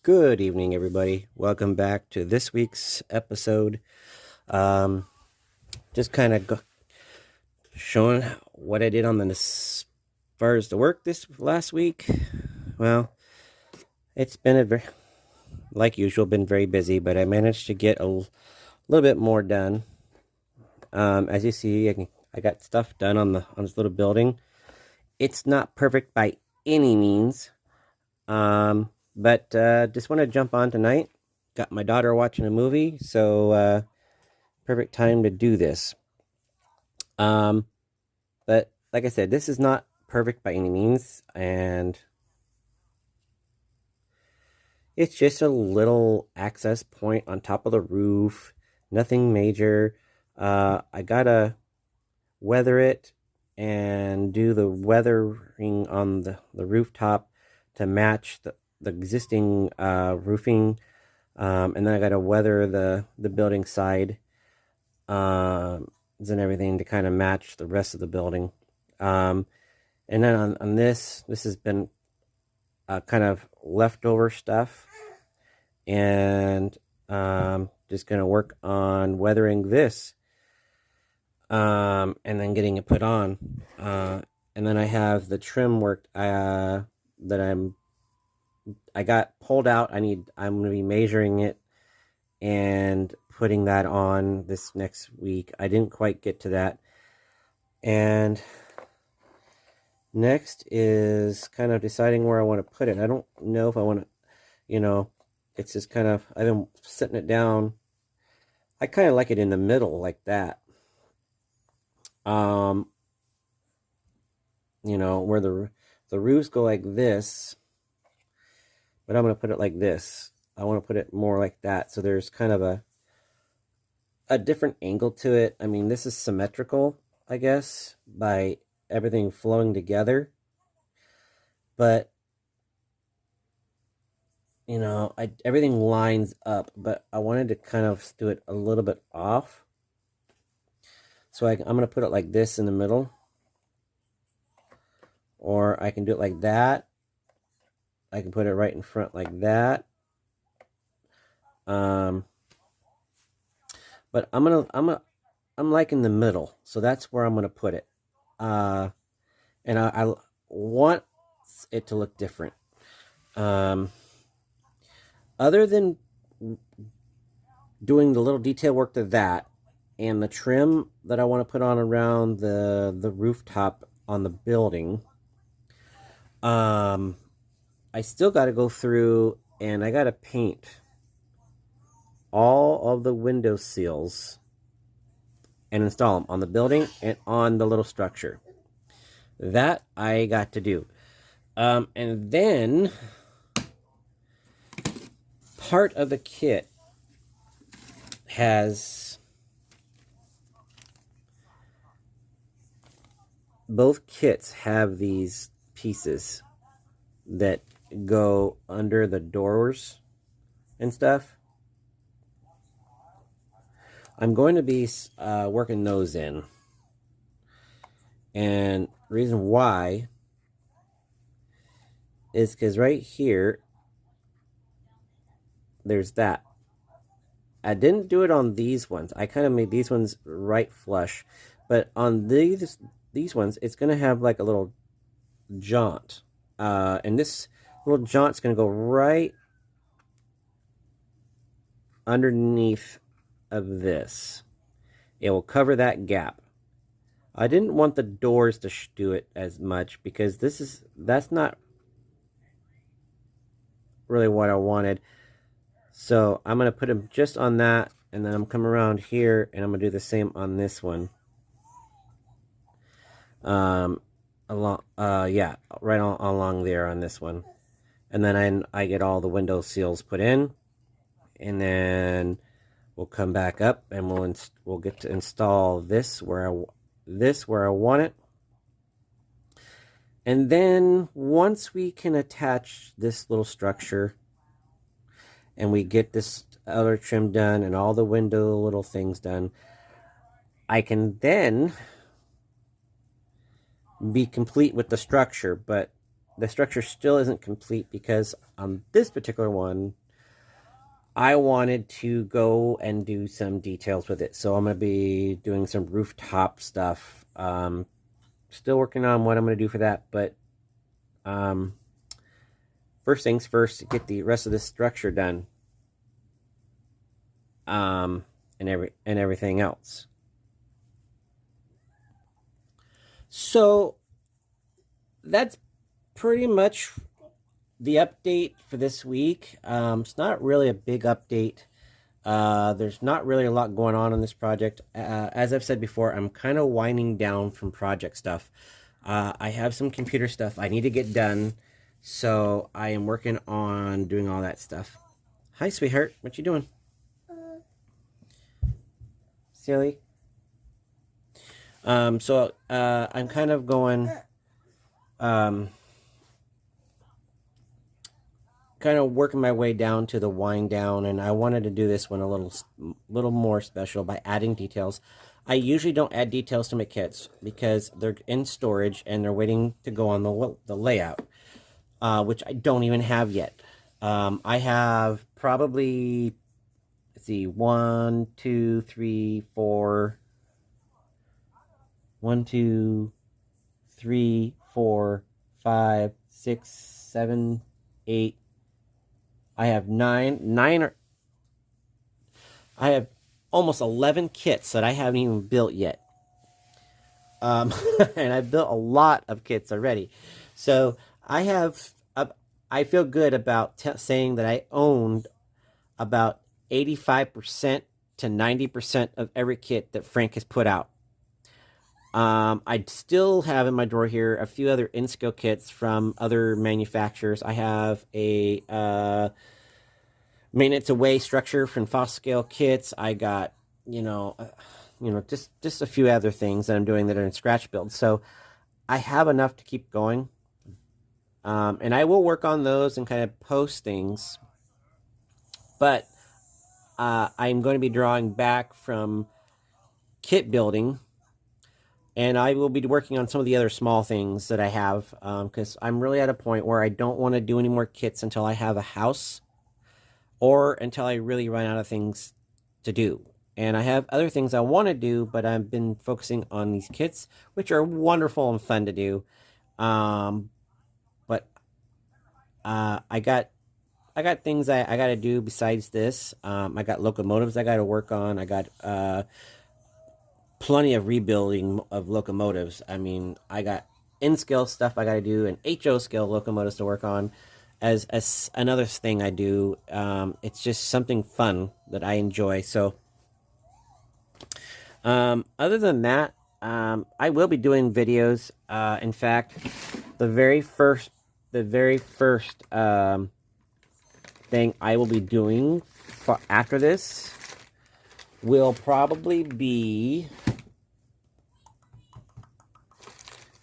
Good evening, everybody. Welcome back to this week's episode. Um, just kind of showing what I did on as far as the work this last week. Well, it's been like usual, been very busy, but I managed to get a little bit more done. As you see, I got stuff done on this little building. It's not perfect by any means. But just want to jump on tonight. Got my daughter watching a movie, so perfect time to do this. But like I said, this is not perfect by any means, and it's just a little access point on top of the roof. Nothing major. I gotta weather it and do the weathering on the rooftop to match the existing roofing. And then I got to weather the building side and everything to kind of match the rest of the building. And then on this has been kind of leftover stuff. And just going to work on weathering this. And then getting it put on. And then I have the trim work that I got pulled out. I'm going to be measuring it and putting that on this next week. I didn't quite get to that. And next is kind of deciding where I want to put it. I don't know if I want to, it's just kind of, I've been sitting it down. I kind of like it in the middle like that. Where the roofs go like this, but I'm going to put it like this. I want to put it more like that. So there's kind of a different angle to it. I mean, this is symmetrical, I guess, by everything flowing together. But, everything lines up, but I wanted to kind of do it a little bit off. So I'm going to put it like this in the middle. Or I can do it like that. I can put it right in front like that. But I'm like in the middle, so that's where I'm gonna put it. And I want it to look different. Other than doing the little detail work to that, and the trim that I want to put on around the rooftop on the building, I still got to go through and I got to paint all of the window sills and install them on the building and on the little structure. That I got to do. And then part of the kit has both kits have these pieces that go under the doors and stuff. I'm going to be working those in. And the reason why is because right here, there's that. I didn't do it on these ones. I kind of made these ones right flush. But on these ones, it's going to have like a little jaunt. And this little jaunt's going to go right underneath of this. It will cover that gap. I didn't want the doors to do it as much because that's not really what I wanted. So I'm going to put them just on that, and then I'm coming around here and I'm going to do the same on this one. Right along there on this one. And then I get all the window seals put in, and then we'll come back up and we'll get to install this where I want it. And then once we can attach this little structure and we get this other trim done and all the window little things done, I can then be complete with the structure. But the structure still isn't complete because on this particular one, I wanted to go and do some details with it. So I'm going to be doing some rooftop stuff. Still working on what I'm going to do for that, but first things first, get the rest of this structure done, and everything else. So that's pretty much the update for this week. It's not really a big update. There's not really a lot going on this project. As I've said before, I'm kind of winding down from project stuff. I have some computer stuff I need to get done, so I am working on doing all that stuff. Hi, sweetheart. What you doing? Silly. So I'm kind of going, kind of working my way down to the wind down, and I wanted to do this one a little more special by adding details. I usually don't add details to my kits because they're in storage and they're waiting to go on the layout, which I don't even have yet. I have probably, let's see, 1, 2, 3, 4, 1, 2, 3, 4, 5, 6, 7, 8. I have 9 I have almost 11 kits that I haven't even built yet. And I've built a lot of kits already. So I feel good about saying that I owned about 85% to 90% of every kit that Frank has put out. I still have in my drawer here a few other in-scale kits from other manufacturers. I have a maintenance away structure from fossil scale kits. I got, just a few other things that I'm doing that are in scratch builds. So I have enough to keep going. And I will work on those and kind of post things. But I'm going to be drawing back from kit building. And I will be working on some of the other small things that I have, because I'm really at a point where I don't want to do any more kits until I have a house or until I really run out of things to do. And I have other things I want to do, but I've been focusing on these kits, which are wonderful and fun to do. But I got things I got to do besides this. I got locomotives I got to work on. I got plenty of rebuilding of locomotives. I mean, I got in-scale stuff I got to do and HO scale locomotives to work on as another thing I do. It's just something fun that I enjoy. So other than that, I will be doing videos. In fact, the very first thing I will be doing after this will probably be,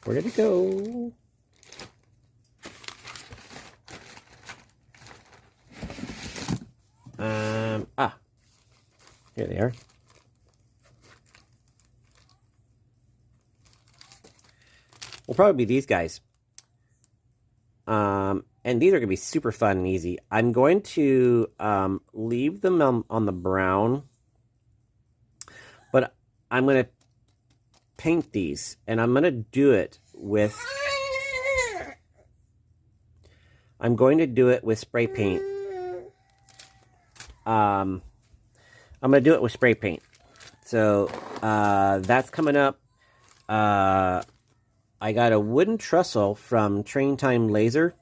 where did it go? Here they are. Will probably be these guys. And these are going to be super fun and easy. I'm going to leave them on the brown, but I'm going to paint these, and I'm going to do it with, spray paint. I'm going to do it with spray paint. So that's coming up. I got a wooden trestle from Train Time Laser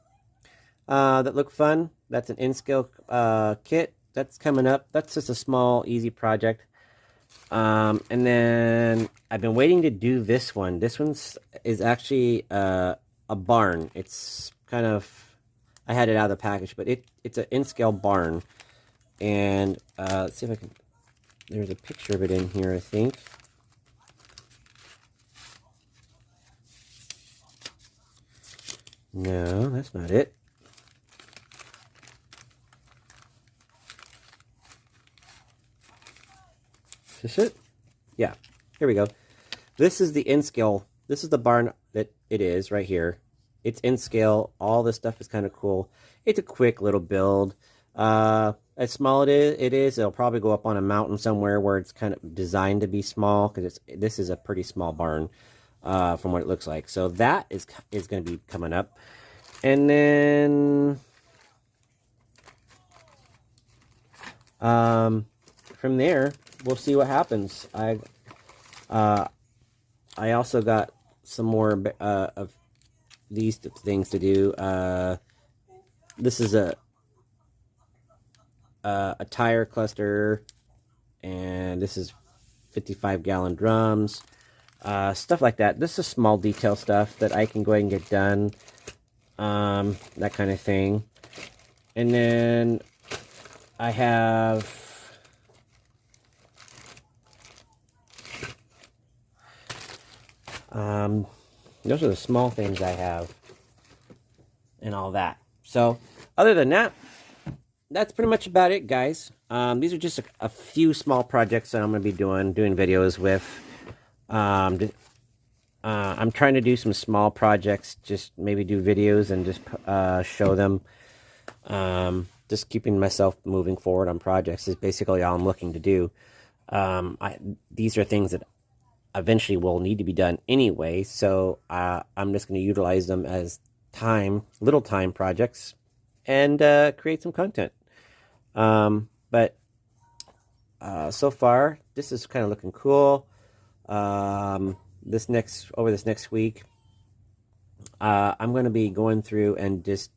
that looked fun. That's an in-scale kit. That's coming up. That's just a small, easy project. And then I've been waiting to do this one. This is actually a barn. It's kind of, I had it out of the package, but it's an in-scale barn. And let's see if I can, there's a picture of it in here, I think. No, that's not it. Is this it? Yeah, here we go. This is the in-scale. This is the barn that it is right here. It's in scale. All this stuff is kind of cool. It's a quick little build. As small it is, it'll probably go up on a mountain somewhere where it's kind of designed to be small, because this is a pretty small barn from what it looks like. So that is going to be coming up. And then from there, we'll see what happens. I also got some more of these things to do. This is a tire cluster, and this is 55-gallon drums, stuff like that. This is small detail stuff that I can go ahead and get done, that kind of thing. And then I have those are the small things I have and all that. So other than that, that's pretty much about it, guys. These are just a few small projects that I'm going to be doing videos with. I'm trying to do some small projects, just maybe do videos and just show them. Just keeping myself moving forward on projects is basically all I'm looking to do. These are things that eventually will need to be done anyway, so I'm just going to utilize them as little time projects, and create some content. But so far, this is kind of looking cool. Over this next week, I'm going to be going through and just,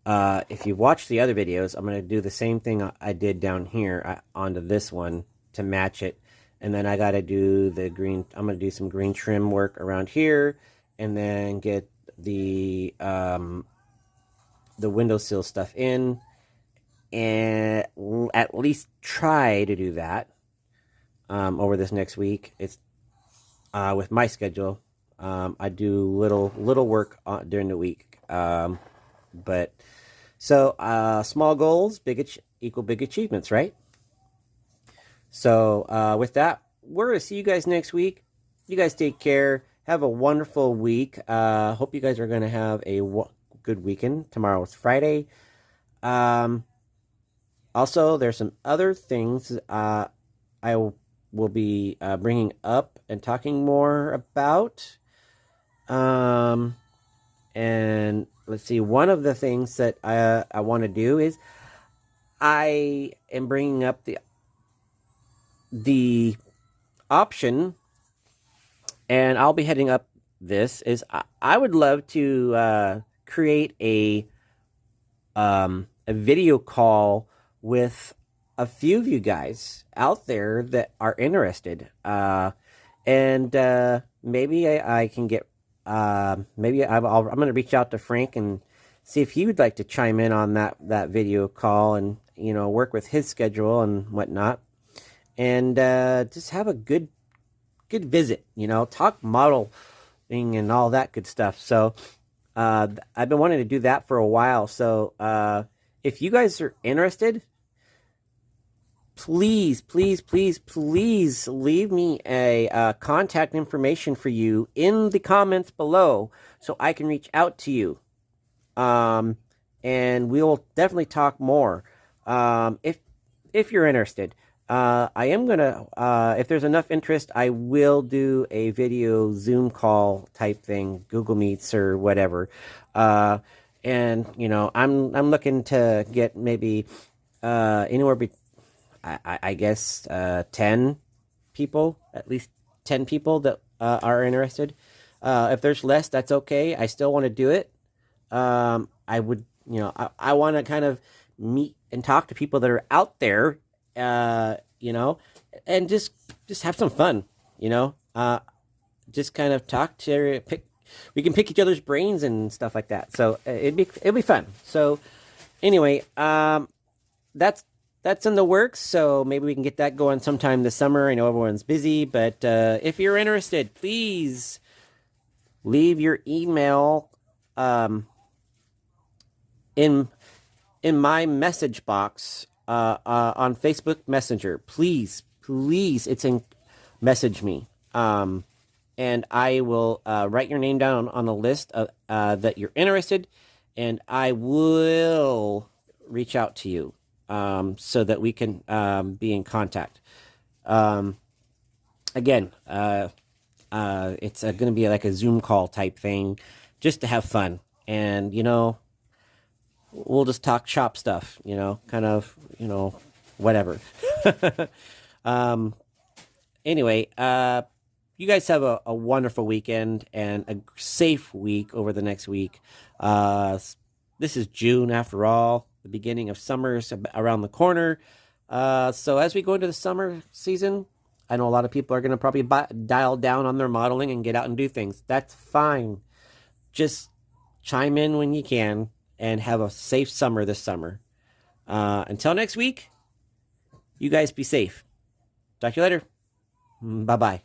if you've watched the other videos, I'm going to do the same thing I did down here onto this one to match it. And then I got to do the green. I'm going to do some green trim work around here, and then get the windowsill stuff in, and at least try to do that over this next week. It's with my schedule. I do little work during the week, but so small goals equal big achievements, right? So with that, we're gonna see you guys next week. You guys take care. Have a wonderful week. Hope you guys are gonna have a good weekend. Tomorrow is Friday. Also, there's some other things I will be bringing up and talking more about. And let's see, one of the things that I want to do is I am bringing up the option, and I'll be heading up this, is I would love to create a video call with a few of you guys out there that are interested, and maybe I can get maybe I'm going to reach out to Frank and see if he would like to chime in on that video call, and work with his schedule and whatnot, and just have a good visit, talk modeling and all that good stuff. So I've been wanting to do that for a while. So if you guys are interested, please leave me a contact information for you in the comments below, so I can reach out to you. And we will definitely talk more if you're interested. I am gonna, if there's enough interest, I will do a video Zoom call type thing, Google Meets or whatever. And I'm looking to get maybe anywhere I guess 10 people, at least 10 people that are interested. If there's less, that's okay. I still want to do it. I would, I want to kind of meet and talk to people that are out there, and just have some fun, just kind of talk to we can pick each other's brains and stuff like that. So it'll be fun. So anyway, that's in the works. So maybe we can get that going sometime this summer. I know everyone's busy, but if you're interested, please leave your email in my message box on Facebook Messenger. Please, it's in message me. and I will write your name down on the list of, that you're interested, and I will reach out to you so that we can be in contact. Again, it's going to be like a Zoom call type thing just to have fun. And, we'll just talk shop stuff, kind of, whatever. Anyway, you guys have a wonderful weekend and a safe week over the next week. This is June after all. The beginning of summer is around the corner. So as we go into the summer season, I know a lot of people are going to probably dial down on their modeling and get out and do things. That's fine. Just chime in when you can and have a safe summer this summer. Until next week, you guys be safe. Talk to you later. Bye-bye.